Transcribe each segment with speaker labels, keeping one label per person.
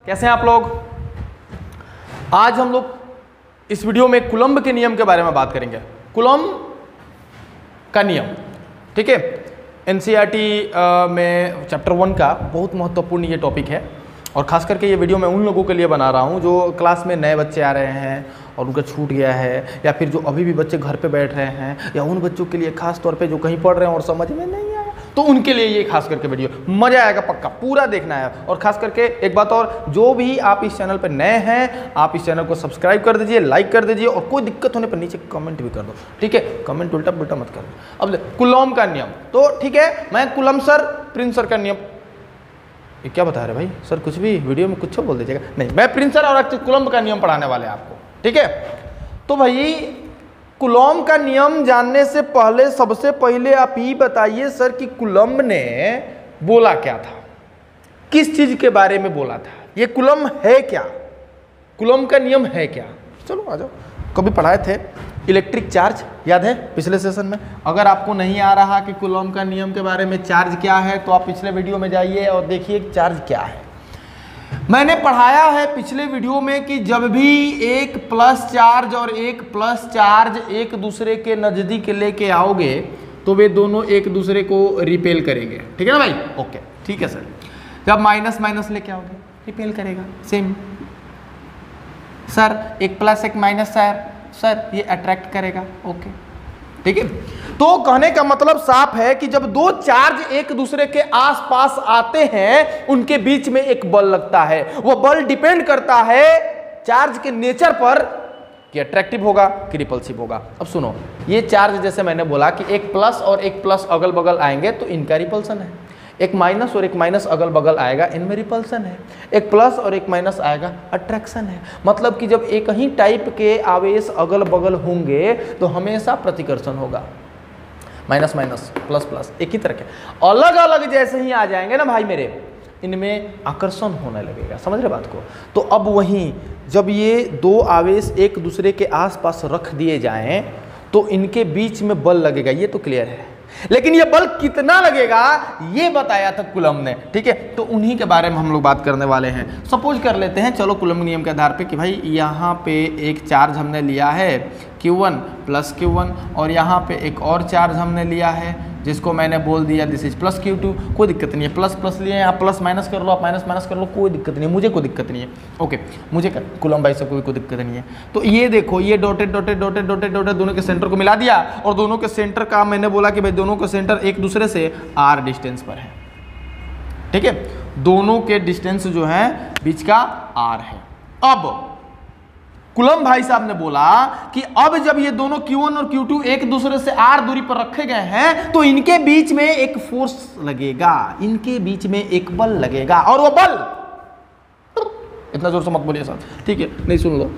Speaker 1: कैसे हैं आप लोग। आज हम लोग इस वीडियो में कूलम्ब के नियम के बारे में बात करेंगे। कूलम्ब का नियम, ठीक है, एनसीईआरटी में चैप्टर 1 का बहुत महत्वपूर्ण ये टॉपिक है और ख़ास करके ये वीडियो मैं उन लोगों के लिए बना रहा हूँ जो क्लास में नए बच्चे आ रहे हैं और उनका छूट गया है, या फिर जो अभी भी बच्चे घर पे बैठ रहे हैं, या उन बच्चों के लिए खास तौर पे जो कहीं पढ़ रहे हैं और समझ में नहीं आया, तो उनके लिए ये खास करके वीडियो मज़ा आएगा, पक्का पूरा देखना है। और खास करके एक बात और, जो भी आप इस चैनल पर नए हैं आप इस चैनल को सब्सक्राइब कर दीजिए, लाइक कर दीजिए और कोई दिक्कत होने पर नीचे कमेंट भी कर दो, ठीक है। कमेंट उल्टा पुल्टा मत कर दो। अब कूलम्ब का नियम, तो ठीक है, मैं कूलम्ब सर, प्रिंस सर का नियम, ये क्या बता रहे भाई सर, कुछ भी वीडियो में कुछ बोल दीजिएगा, नहीं, मैं प्रिंस सर और कूलम्ब का नियम पढ़ाने वाले हैं आपको, ठीक है। तो भाई कूलम्ब का नियम जानने से पहले सबसे पहले आप ये बताइए सर कि कूलम्ब ने बोला क्या था, किस चीज के बारे में बोला था, ये कूलम्ब है क्या, कूलम्ब का नियम है क्या। चलो आ जाओ, कभी पढ़ाए थे इलेक्ट्रिक चार्ज, याद है पिछले सेशन में। अगर आपको नहीं आ रहा कि कूलम्ब का नियम के बारे में चार्ज क्या है तो आप पिछले वीडियो में जाइए और देखिए चार्ज क्या है। मैंने पढ़ाया है पिछले वीडियो में कि जब भी एक प्लस चार्ज और एक प्लस चार्ज एक दूसरे के नज़दीक लेके आओगे तो वे दोनों एक दूसरे को रिपेल करेंगे, ठीक है ना भाई, ओके, ठीक है सर। जब माइनस माइनस लेके आओगे रिपेल करेगा, सेम सर, एक प्लस एक माइनस सर ये अट्रैक्ट करेगा, ओके, ठीक है। तो कहने का मतलब साफ है कि जब दो चार्ज एक दूसरे के आसपास आते हैं उनके बीच में एक बल लगता है, वो बल डिपेंड करता है चार्ज के नेचर पर कि अट्रैक्टिव होगा कि रिपल्सिव होगा। अब सुनो, ये चार्ज जैसे मैंने बोला कि एक प्लस और एक प्लस अगल बगल आएंगे तो इनका रिपल्सन है, एक माइनस और एक माइनस अगल बगल आएगा इनमें रिपल्सन है, एक प्लस और एक माइनस आएगा अट्रैक्शन है। मतलब कि जब एक ही टाइप के आवेश अगल बगल होंगे तो हमेशा प्रतिकर्षण होगा, माइनस माइनस प्लस प्लस एक ही तरह के। अलग अलग जैसे ही आ जाएंगे ना भाई मेरे, इनमें आकर्षण होने लगेगा, समझ रहे बात को। तो अब वहीं जब ये दो आवेश एक दूसरे के आसपास रख दिए जाएं तो इनके बीच में बल लगेगा, ये तो क्लियर है, लेकिन ये बल कितना लगेगा ये बताया था कूलम्ब ने, ठीक है। तो उन्हीं के बारे में हम लोग बात करने वाले हैं। सपोज कर लेते हैं, चलो कूलम्ब नियम के आधार पे कि भाई यहाँ पे एक चार्ज हमने लिया है Q1 प्लस Q1 और यहाँ पे एक और चार्ज हमने लिया है जिसको मैंने बोल दिया दिस इज प्लस Q2, कोई दिक्कत नहीं है, प्लस प्लस लिए यहाँ प्लस माइनस कर लो, आप माइनस माइनस कर लो, कोई दिक्कत नहीं है, मुझे कोई दिक्कत नहीं है, ओके, मुझे कूलम्ब भाई से कोई दिक्कत नहीं है। तो ये देखो, ये dotted dotted dotted dotted dotted दोनों के सेंटर को मिला दिया और दोनों के सेंटर का मैंने बोला कि भाई दोनों के सेंटर एक दूसरे से r डिस्टेंस पर है, ठीक है, दोनों के डिस्टेंस जो है बीच का r है। अब कूलम्ब भाई साहब ने बोला कि अब जब ये दोनों Q1 और Q2 एक दूसरे से r दूरी पर रखे गए हैं तो इनके बीच में एक फोर्स लगेगा, इनके बीच में एक बल लगेगा, और वो बल, इतना जोर से मत बोलिए सर, ठीक है, नहीं सुन लो,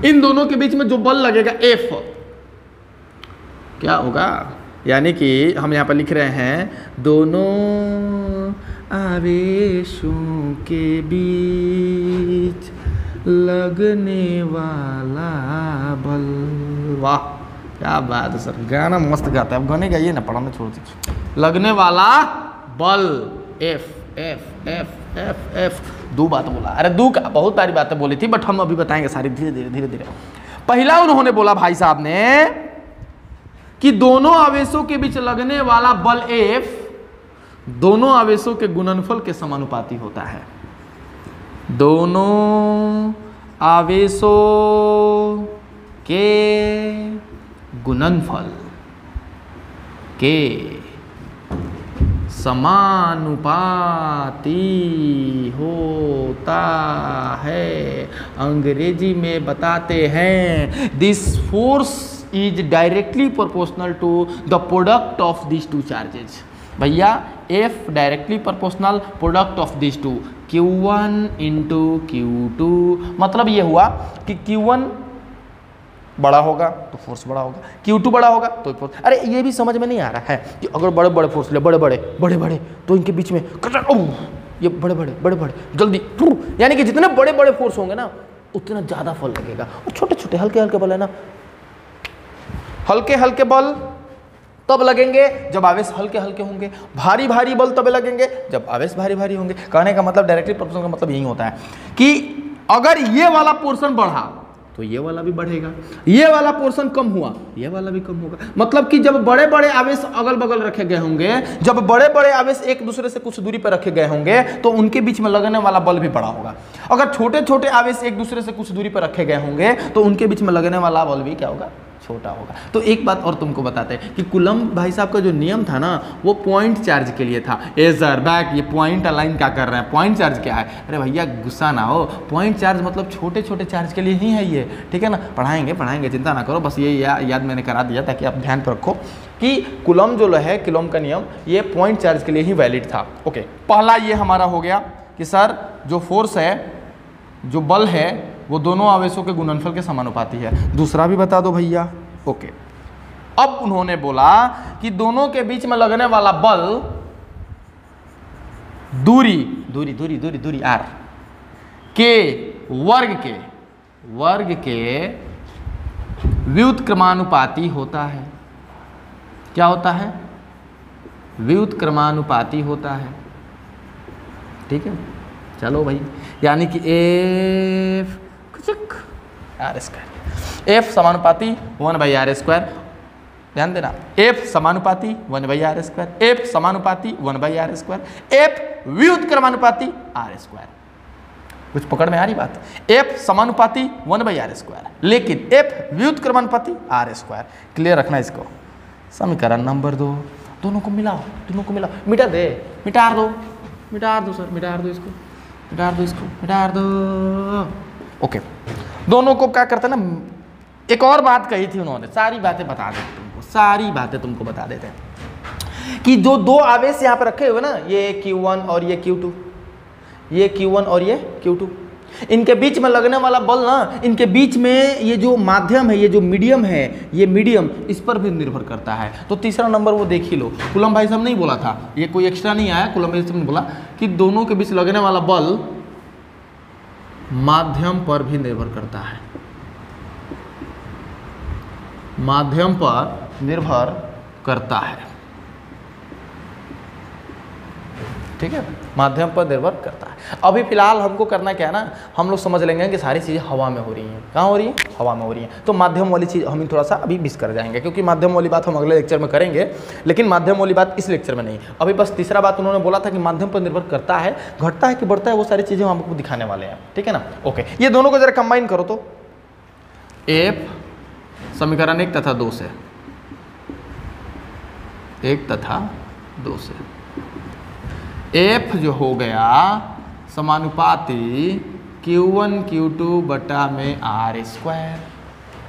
Speaker 1: इन दोनों के बीच में जो बल लगेगा F क्या होगा, यानी कि हम यहाँ पर लिख रहे हैं दोनों आवेशों के बीच लगने वाला बल। वाह क्या बात है सर, गाना मस्त गाता है, अब गाने गाइए ना, पढ़ाना छोड़ दीजिए। लगने वाला बल F F F F F, दो बात बोला, अरे दो का बहुत सारी बातें बोली थी बट हम अभी बताएंगे सारी धीरे धीरे धीरे धीरे। पहला उन्होंने बोला भाई साहब ने कि दोनों आवेशों के बीच लगने वाला बल F दोनों आवेशों के गुणनफल के समानुपाती होता है, दोनों आवेशों के गुणनफल के समानुपाती होता है। अंग्रेजी में बताते हैं this force is directly proportional to the product of this two charges. भैया F directly proportional product of this two, Q1 into Q2, मतलब ये हुआ कि Q1 बड़ा होगा तो फोर्स बड़ा होगा, Q2 बड़ा होगा तो फोर्स। अरे ये भी समझ में नहीं आ रहा है कि अगर बड़े बड़े फोर्स ले, बड़े बड़े तो इनके बीच में ये बड़े बड़े जल्दी, यानी कि जितने बड़े बड़े फोर्स होंगे ना उतना ज़्यादा बल लगेगा, और छोटे छोटे हल्के हल्के बल है ना, हल्के हल्के बल तब लगेंगे जब आवेश हल्के हल्के होंगे। भारी भारी बल तब लगेंगे जब आवेश भारी भारी होंगे। कहने का मतलब, डायरेक्टली प्रोपोर्शनल का मतलब यही होता है कि अगर ये वाला पोर्शन बढ़ा तो ये वाला भी बढ़ेगा, ये वाला पोर्शन कम हुआ ये वाला भी कम होगा। मतलब कि जब बड़े बड़े आवेश अगल बगल रखे गए होंगे, जब बड़े बड़े आवेश एक दूसरे से कुछ दूरी पर रखे गए होंगे तो उनके बीच में लगने वाला बल भी बड़ा होगा। अगर छोटे छोटे आवेश एक दूसरे से कुछ दूरी पर रखे गए होंगे तो उनके बीच में लगने वाला बल भी क्या होगा, छोटा होगा। तो एक बात और तुमको बताते हैं कि कूलम्ब भाई साहब का जो नियम था ना वो पॉइंट चार्ज के लिए था। ए सर बैक, ये पॉइंट अलाइन क्या कर रहे हैं, पॉइंट चार्ज क्या है? अरे भैया गुस्सा ना हो, पॉइंट चार्ज मतलब छोटे छोटे चार्ज के लिए ही है ये, ठीक है ना। पढ़ाएंगे चिंता ना करो, बस ये याद मैंने करा दिया ताकि आप ध्यान पर रखो कि कूलम्ब जो है, कूलम्ब का नियम ये पॉइंट चार्ज के लिए ही वैलिड था। ओके, पहला ये हमारा हो गया कि सर जो फोर्स है, जो बल है वो दोनों आवेशों के गुणनफल के समानुपाती है। दूसरा भी बता दो भैया। ओके, अब उन्होंने बोला कि दोनों के बीच में लगने वाला बल दूरी दूरी दूरी दूरी दूरी आर के वर्ग के व्युत्क्रमानुपाती होता है। क्या होता है? व्युत्क्रमानुपाती होता है, ठीक है। चलो भाई, यानी कि एफ आर स्क्वायर, एफ समानुपाती 1/r²। ध्यान देना, एफ समानुपाती 1/r², एफ समानुपाती 1/r², एफ व्युत्क्रमानुपाती r²। कुछ पकड़ में आ रही बात? एफ समानुपाती 1/r², लेकिन एफ व्युत्क्रमानुपाती r²। क्लियर रखना इसको। समीकरण नंबर 2, दोनों को मिलाओ, मिटा दो सर, मिटा दो। ओके, दोनों को क्या करते हैं ना, एक और बात कही थी उन्होंने, सारी बातें बता देते हैं कि जो दो आवेश यहाँ पे रखे हुए ना, ये Q1 और ये Q2, ये Q1 और ये Q2, इनके बीच में लगने वाला बल ना, इनके बीच में ये जो माध्यम है, ये जो मीडियम है, ये मीडियम इस पर भी निर्भर करता है। तो तीसरा नंबर वो देख ही लो। कूलम्ब भाई साहब नहीं बोला था, ये कोई एक्स्ट्रा नहीं आया, कूलम्ब भाई साहब ने बोला कि दोनों के बीच लगने वाला बल माध्यम पर भी निर्भर करता है, माध्यम पर निर्भर करता है, ठीक है, माध्यम पर निर्भर करता है। अभी फिलहाल हमको करना क्या है ना, हम लोग समझ लेंगे कि सारी चीज़ें हवा में हो रही हैं। कहाँ हो रही है? हवा में हो रही हैं। तो माध्यम वाली चीज़ हम थोड़ा सा अभी मिस कर जाएंगे, क्योंकि माध्यम वाली बात हम अगले लेक्चर में करेंगे, लेकिन माध्यम वाली बात इस लेक्चर में नहीं। अभी बस तीसरा बात उन्होंने बोला था कि माध्यम पर निर्भर करता है, घटता है कि बढ़ता है, वो सारी चीज़ें हम आपको दिखाने वाले हैं, ठीक है ना। ओके, ये दोनों को जरा कंबाइन करो तो एफ समीकरण 1 तथा 2 से, 1 तथा 2 से एफ जो हो गया समानुपाती Q1 Q2 बटा में r²।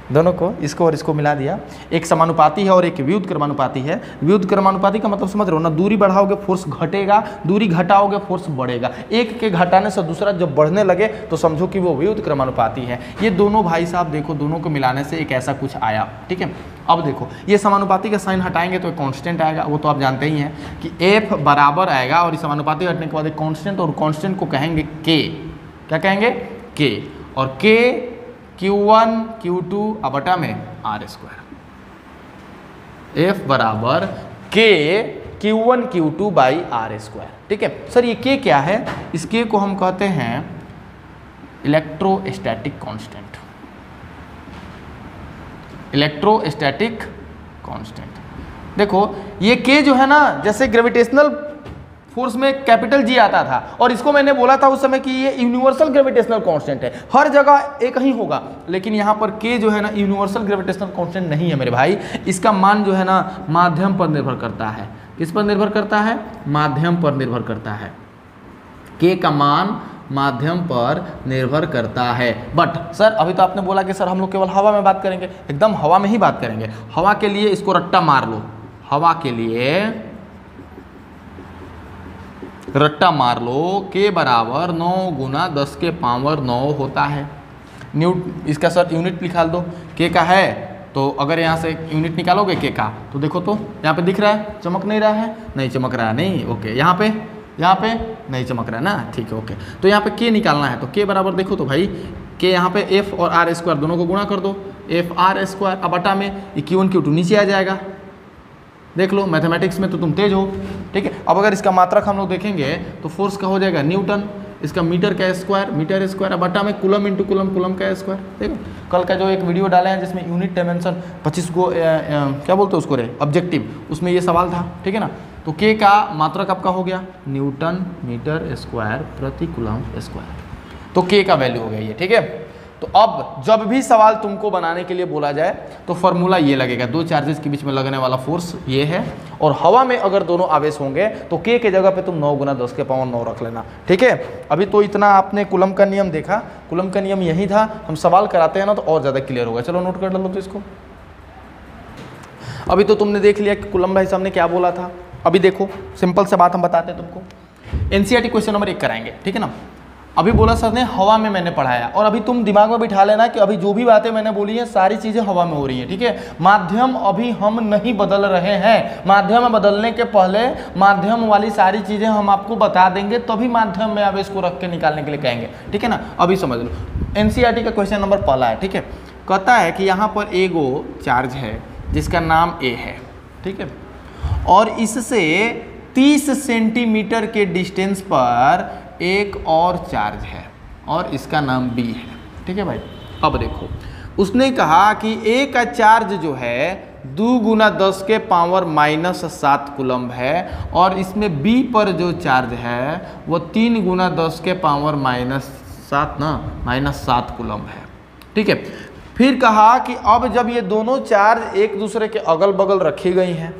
Speaker 1: दोनों को, इसको और इसको मिला दिया। एक समानुपाती है और एक व्युत्क्रमानुपाती है। व्युत्क्रमानुपाती का मतलब समझ रहे हो ना, दूरी बढ़ाओगे फोर्स घटेगा, दूरी घटाओगे फोर्स बढ़ेगा। एक के घटाने से दूसरा जब बढ़ने लगे तो समझो कि वो व्युत्क्रमानुपाती है। ये दोनों भाई साहब देखो, दोनों को मिलाने से एक ऐसा कुछ आया, ठीक है। अब देखो, ये समानुपाती का साइन हटाएंगे तो एक कांस्टेंट आएगा, वो तो आप जानते ही हैं कि एफ बराबर आएगा, और इस समानुपाती हटने के बाद एक कांस्टेंट, और कांस्टेंट को कहेंगे के। क्या कहेंगे? के। और के Q1 Q2 बटा में r²। F बराबर K Q1 Q2 by r², ठीक है। सर ये K क्या है? इस K को हम कहते हैं इलेक्ट्रोस्टैटिक कांस्टेंट, इलेक्ट्रोस्टैटिक कांस्टेंट। देखो ये K जो है ना, जैसे ग्रेविटेशनल फोर्स में कैपिटल G आता था, और इसको मैंने बोला था उस समय कि ये यूनिवर्सल ग्रेविटेशनल कांस्टेंट है, हर जगह एक ही होगा। लेकिन यहाँ पर K जो है ना यूनिवर्सल ग्रेविटेशनल कांस्टेंट नहीं है मेरे भाई। इसका मान जो है ना माध्यम पर निर्भर करता है। किस पर निर्भर करता है? माध्यम पर निर्भर करता है। K का मान माध्यम पर निर्भर करता है। बट सर अभी तो आपने बोला कि सर हम लोग केवल हवा में बात करेंगे, एकदम हवा में ही बात करेंगे। हवा के लिए इसको रट्टा मार लो, हवा के लिए रट्टा मार लो, K बराबर 9 गुना 10 के पावर 9 होता है। इसका सर यूनिट निकाल दो, K का है तो अगर यहाँ से यूनिट निकालोगे K का तो देखो तो यहाँ पे दिख रहा है, चमक नहीं रहा है? नहीं चमक रहा है, नहीं। ओके, यहाँ पे नहीं चमक रहा है ना, ठीक है। ओके, तो यहाँ पे K निकालना है, तो K बराबर देखो तो भाई, K यहाँ पे F और r² दोनों को गुणा कर दो, F r²। अब बटा में Q1 Q2 नीचे आ जाएगा, देख लो, मैथमेटिक्स में तो तुम तेज हो, ठीक है। अब अगर इसका मात्रक हम लोग देखेंगे तो फोर्स का हो जाएगा न्यूटन, इसका मीटर का स्क्वायर, मीटर स्क्वायर, बटा में कूलम इंटू कूलम, कूलम का स्क्वायर, ठीक है। कल का जो एक वीडियो डाले हैं जिसमें यूनिट डायमेंशन 25 को क्या बोलते हैं उसको रे, ऑब्जेक्टिव, उसमें ये सवाल था, ठीक है ना। तो के का मात्रक आपका हो गया न्यूटन मीटर स्क्वायर प्रति कूलम स्क्वायर, तो के का वैल्यू हो गया ये, ठीक है। तो अब जब भी सवाल तुमको बनाने के लिए बोला जाए तो फॉर्मूला ये लगेगा, दो चार्जेस के बीच में लगने वाला फोर्स ये है, और हवा में अगर दोनों आवेश होंगे तो के जगह पे तुम 9 गुना 10 के पावर 9 रख लेना, ठीक है। अभी तो इतना आपने कूलम का नियम देखा, कूलम का नियम यही था, हम सवाल कराते हैं ना तो और ज़्यादा क्लियर होगा। चलो नोट कर लो तो इसको। अभी तो तुमने देख लिया कि कूलम भाई साहब ने क्या बोला था। अभी देखो सिंपल से बात हम बताते हैं तुमको। एनसीईआरटी क्वेश्चन नंबर 1 कराएंगे, ठीक है ना। अभी बोला सर ने हवा में मैंने पढ़ाया, और अभी तुम दिमाग में बिठा लेना कि अभी जो भी बातें मैंने बोली हैं सारी चीज़ें हवा में हो रही हैं, ठीक है। माध्यम अभी हम नहीं बदल रहे हैं, माध्यम बदलने के पहले माध्यम वाली सारी चीज़ें हम आपको बता देंगे, तभी माध्यम में आवेश को रख के निकालने के लिए कहेंगे, ठीक है ना। अभी समझ लो, एनसीईआरटी का क्वेश्चन नंबर पहला है, ठीक है। कहता है कि यहाँ पर एगो चार्ज है जिसका नाम ए है, ठीक है, और इससे 30 सेंटीमीटर के डिस्टेंस पर एक और चार्ज है और इसका नाम बी है, ठीक है भाई। अब देखो उसने कहा कि ए का चार्ज जो है 2 गुना 10 के पावर -7 कूलम्ब है, और इसमें बी पर जो चार्ज है वो 3 गुना 10 के पावर -7 कूलम्ब है, ठीक है। फिर कहा कि अब जब ये दोनों चार्ज एक दूसरे के अगल बगल रखी गई हैं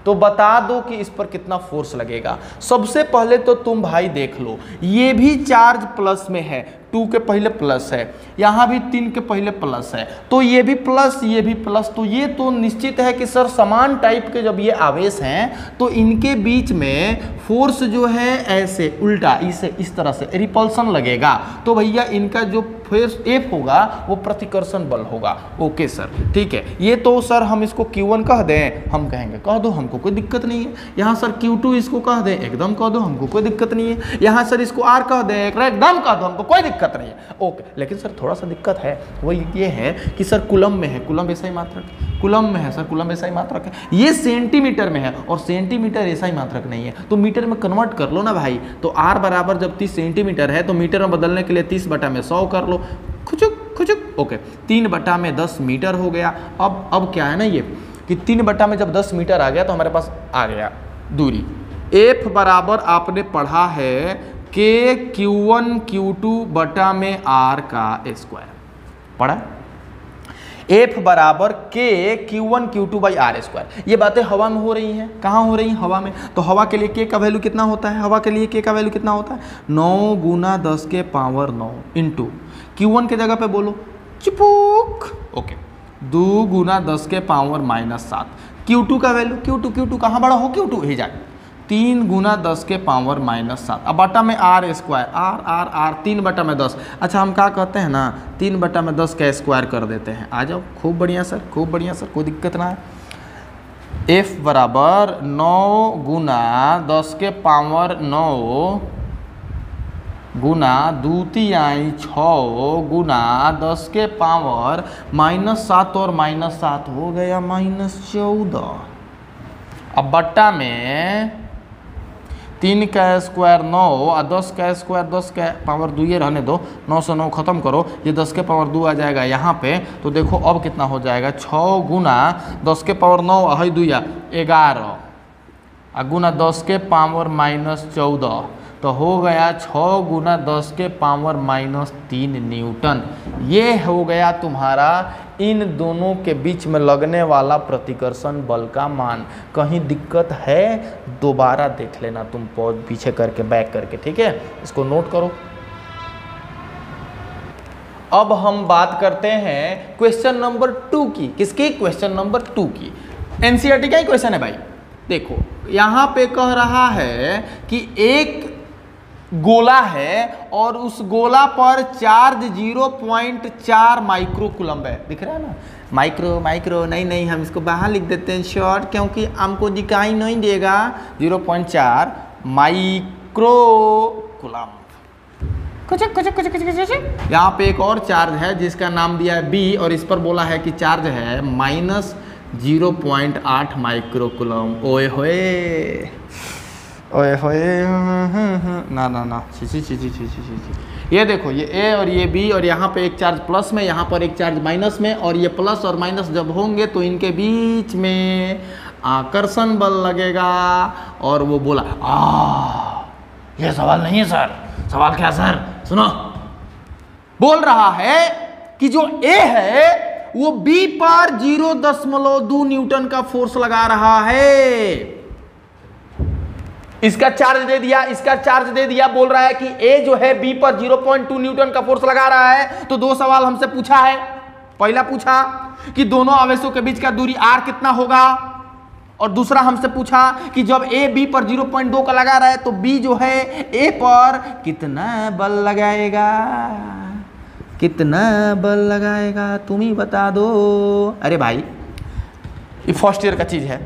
Speaker 1: तो बता दो कि इस पर कितना फोर्स लगेगा। सबसे पहले तो तुम भाई देख लो, ये भी चार्ज प्लस में है, 2 के पहले प्लस है, यहाँ भी 3 के पहले प्लस है, तो ये भी प्लस ये भी प्लस, तो ये तो निश्चित है कि सर समान टाइप के जब ये आवेश हैं तो इनके बीच में फोर्स जो है ऐसे उल्टा इसे इस तरह से रिपल्सन लगेगा, तो भैया इनका जो फोर्स एफ होगा वो प्रतिकर्षण बल होगा। ओके सर, ठीक है। ये तो सर हम इसको Q1 कह दें, हम कहेंगे कह दो, हमको कोई दिक्कत नहीं है। यहाँ सर Q2 इसको कह दें, एकदम कह दो, हमको कोई दिक्कत नहीं है। यहाँ सर इसको R कह दें, एकदम कह दो, हमको कोई दिक्कत नहीं है। ओके, लेकिन सर थोड़ा सा दिक्कत है, वो ये है कि सर कूलम में है, कूलम ऐसा ही मात्रक, कूलम में है सर, कूलम ऐसा ही मात्रक है, ये सेंटीमीटर में है और सेंटीमीटर ऐसा ही मात्रक नहीं है, तो मीटर में कन्वर्ट कर लो ना भाई। तो R बराबर जब 30 सेंटीमीटर है तो मीटर में बदलने के लिए 30/100 कर लो, खुचुक खुचुक। ओके, 3/10 मीटर हो गया। अब क्या है ना ये कि 3 में जब 10 मीटर आ गया तो हमारे पास आ गया दूरी। F बराबर आपने पढ़ा है के Q1 Q2 बटा में R का स्क्वायर पढ़ा। F बराबर के Q1 Q2 by R square. ये बातें हवा में हो रही हैं, कहाँ हो रही हैं? हवा में। तो हवा के लिए के का वैल्यू कितना होता है? हवा के लिए के का वैल्यू कितना होता है? 9 गुना 10 के पावर 9 इंटू Q1 के जगह पे बोलो चिपुक। ओके, 2 गुना 10 के पावर -7। Q2 का वैल्यू Q2 कहाँ बड़ा हो? Q2 ही जाए 3 गुना 10 के पावर -7। अब बटा में R स्क्वायर, R 3/10। अच्छा, हम क्या कहते हैं ना, 3/10 का स्क्वायर कर देते हैं। आ जाओ, खूब बढ़िया सर, खूब बढ़िया सर, कोई दिक्कत ना है। F बराबर 9 गुना 10 के पावर 9 गुना 2 तिहाई 6 गुना 10 के पावर -7 और -7 हो गया -14। अब बट्टा में 3 का स्क्वायर 9 और 10 का स्क्वायर 10 का पावर 2 ये रहने दो, 9 से 9 खत्म करो, ये 10 के पावर 2 आ जाएगा यहाँ पे। तो देखो अब कितना हो जाएगा, 6 गुना 10 के पावर 9 है 2 11 गुना 10 के पावर -14, तो हो गया 6 गुना 10 के पावर -3 न्यूटन। ये हो गया तुम्हारा इन दोनों के बीच में लगने वाला प्रतिकर्षण बल का मान। कहीं दिक्कत है दोबारा देख लेना तुम, पॉज पीछे करके बैक करके, ठीक है, इसको नोट करो। अब हम बात करते हैं क्वेश्चन नंबर 2 की। किसकी? क्वेश्चन नंबर 2 की। एनसीईआरटी का ही क्वेश्चन है भाई। देखो यहाँ पे कह रहा है कि एक गोला है और उस गोला पर चार्ज 0.4 माइक्रो कूलम्ब है। दिख रहा है ना, माइक्रो नहीं, हम इसको बाहर लिख देते हैं शॉर्ट, क्योंकि हमको दिखाई नहीं देगा। 0.4 माइक्रो कूलम्ब। यहाँ पे एक और चार्ज है जिसका नाम दिया है B, और इस पर बोला है कि चार्ज है 0.8 माइक्रो कूलम। ओए होए ओए होए, ना ना ना, छी। ये देखो, ये ए और ये बी, और यहाँ पे एक चार्ज प्लस में, यहाँ पर एक चार्ज माइनस में, और ये प्लस और माइनस जब होंगे तो इनके बीच में आकर्षण बल लगेगा। और वो बोला ये सवाल नहीं है सर। सवाल क्या सर? सुनो, बोल रहा है कि जो ए है वो बी पर 0.2 न्यूटन का फोर्स लगा रहा है। इसका चार्ज दे दिया, इसका चार्ज दे दिया। बोल रहा है कि ए जो है बी पर 0.2 न्यूटन का फोर्स लगा रहा है। तो दो सवाल हमसे पूछा है। पहला पूछा कि दोनों आवेशों के बीच का दूरी r कितना होगा, और दूसरा हमसे पूछा कि जब ए बी पर 0.2 का लगा रहा है तो बी जो है ए पर कितना बल लगाएगा, कितना बल लगाएगा, तुम ही बता दो। अरे भाई, ये फर्स्ट ईयर का चीज है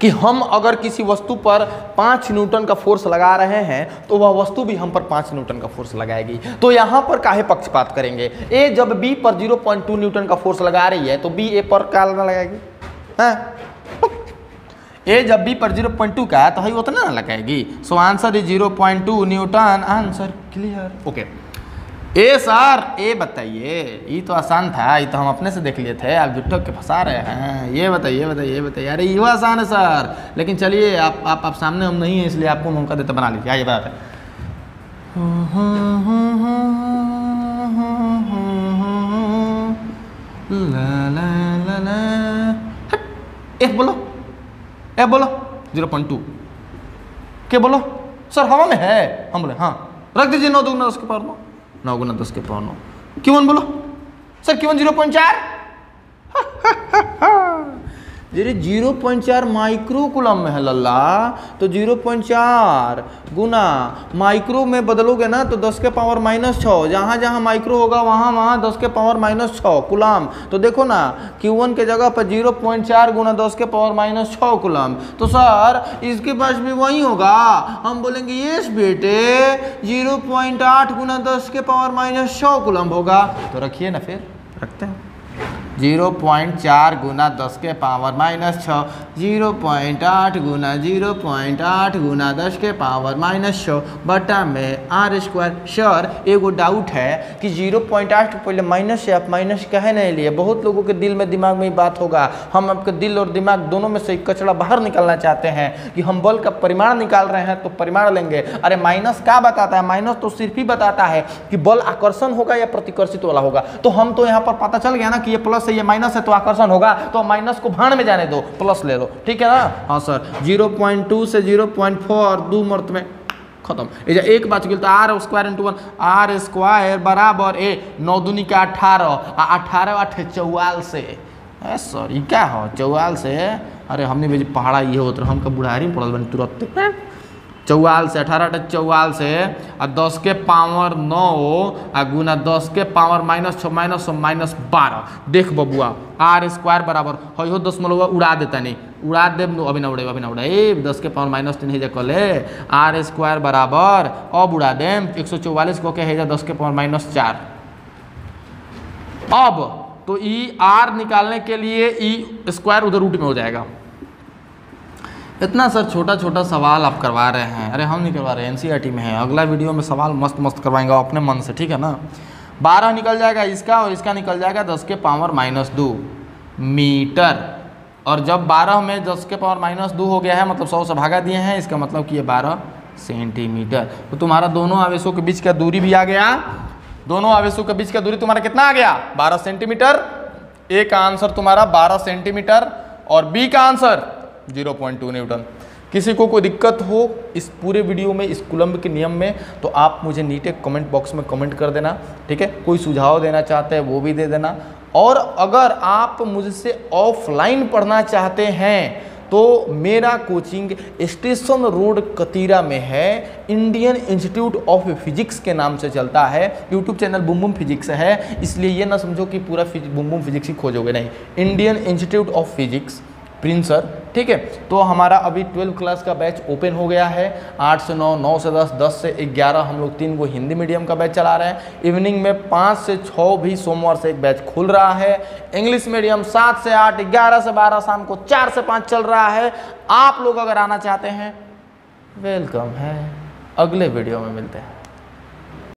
Speaker 1: कि हम अगर किसी वस्तु पर 5 न्यूटन का फोर्स लगा रहे हैं तो वह वस्तु भी हम पर 5 न्यूटन का फोर्स लगाएगी। तो यहाँ पर काहे पक्षपात करेंगे? ए जब बी पर 0.2 न्यूटन का फोर्स लगा रही है तो बी ए पर क्या लगाएगी? हाँ? ए जब बी पर 0.2 का है तो ही उतना ना लगाएगी। So answer is 0.2 newton. Answer clear. Okay ए सर, ए बताइए, ये तो आसान था, ये तो हम अपने से देख लिए थे, आप जुट्टो के फंसा रहे हैं। ये बताइए, ये बताइए। अरे ये आसान है सर, लेकिन चलिए आप सामने हम नहीं हैं इसलिए आपको मौका देते, बना लीजिए। ये बात है। एक बोलो, एक बोलो 0.2 के बोलो सर हवा में है। हम बोले हाँ, रख दीजिए 9 दूना 10 के पावर 9, 9 गुना 10 के पावर 9। क्यों बोलो सर, क्यों 0.4? 0.4 माइक्रो कूलम में है लल्ला, तो 0.4 गुना माइक्रो में बदलोगे ना तो 10 के पावर -6, जहाँ जहाँ माइक्रो होगा वहाँ 10 के पावर -6 कूलम। तो देखो ना, Q1 के जगह पर 0.4 गुना 10 के पावर -6 कूलम। तो सर इसके पास भी वही होगा। हम बोलेंगे यस बेटे, 0.8 गुना 10 के पावर -6 कूलम होगा। तो रखिए ना, फिर रखते हैं 0.4 गुना 10 के पावर -6, 0.8 गुना 0.8 गुना 10 के पावर -6 बटा में r²। सर एगो डाउट है कि 0.8 के पहले माइनस से आप माइनस कहे नहीं लिए? बहुत लोगों के दिल में दिमाग में बात होगा। हम आपके दिल और दिमाग दोनों में से कचरा बाहर निकालना चाहते हैं कि हम बल का परिमाण निकाल रहे हैं तो परिमाण लेंगे। अरे माइनस क्या बताता है? माइनस तो सिर्फ ही बताता है कि बल आकर्षण होगा या प्रतिकर्षित वाला होगा। तो हम तो यहाँ पर पता चल गया ना कि ये प्लस ये माइनस है तो आकर्षण होगा, तो माइनस को भाड़ में जाने दो, प्लस ले लो, ठीक है ना? हाँ सर, 0.2 से 0.4 2 मर्त में खत्म। एक बात तो r² × 1 r² बराबर ए 9 दूनी का 18, 18 8 44 से। सर ये क्या हो 44 से? अरे हमने भेजी पहाड़ा ये होता, हम का बुढ़ारी में पड़ल बनी तुरंत। 44 से 18 8 44 से 10 के पावर 9 गुना 10 के पावर -6 -12। देख बबुआ, r² बराबर हो 10 उड़ा देता नहीं, उड़ा दे अभी ना उड़े, अभी ना उड़े। 10 के पावर -3 है जले r² बराबर अब उड़ा दे 144 को के है 10 के पावर -4। अब तो ई r निकालने के लिए ई² उधर रूट में हो जाएगा। इतना सर छोटा छोटा सवाल आप करवा रहे हैं। अरे हम नहीं करवा रहे हैं, एनसीईआरटी में है। अगला वीडियो में सवाल मस्त मस्त करवाएंगे अपने मन से, ठीक है ना? 12 निकल जाएगा इसका और इसका निकल जाएगा 10 के पावर -2 मीटर। और जब 12 में 10 के पावर -2 हो गया है, मतलब 100 से भागा दिए हैं, इसका मतलब कि ये 12 सेंटीमीटर। तो तुम्हारा दोनों आवेशों के बीच का दूरी भी आ गया। दोनों आवेशों के बीच का दूरी तुम्हारा कितना आ गया? 12 सेंटीमीटर। ए का आंसर तुम्हारा 12 सेंटीमीटर और बी का आंसर 0.2 न्यूटन। किसी को कोई दिक्कत हो इस पूरे वीडियो में, इस कूलम्ब के नियम में, तो आप मुझे नीचे कमेंट बॉक्स में कमेंट कर देना, ठीक है? कोई सुझाव देना चाहते हैं वो भी दे देना। और अगर आप मुझसे ऑफलाइन पढ़ना चाहते हैं तो मेरा कोचिंग स्टेशन रोड कतीरा में है। इंडियन इंस्टीट्यूट ऑफ फिजिक्स के नाम से चलता है। YouTube channel boom boom physics है, इसलिए ये ना समझो कि पूरा बूम बूम फिजिक्स ही खोजोगे, नहीं। Indian institute of physics Prince sir, ठीक है। तो हमारा अभी 12 क्लास का बैच ओपन हो गया है, 8 से 9, 9 से 10, 10 से 11 हम लोग 3 को हिंदी मीडियम का बैच चला रहे हैं। इवनिंग में 5 से 6 भी सोमवार से एक बैच खुल रहा है। इंग्लिश मीडियम 7 से 8, 11 से 12, शाम को 4 से 5 चल रहा है। आप लोग अगर आना चाहते हैं वेलकम है। अगले वीडियो में मिलते हैं।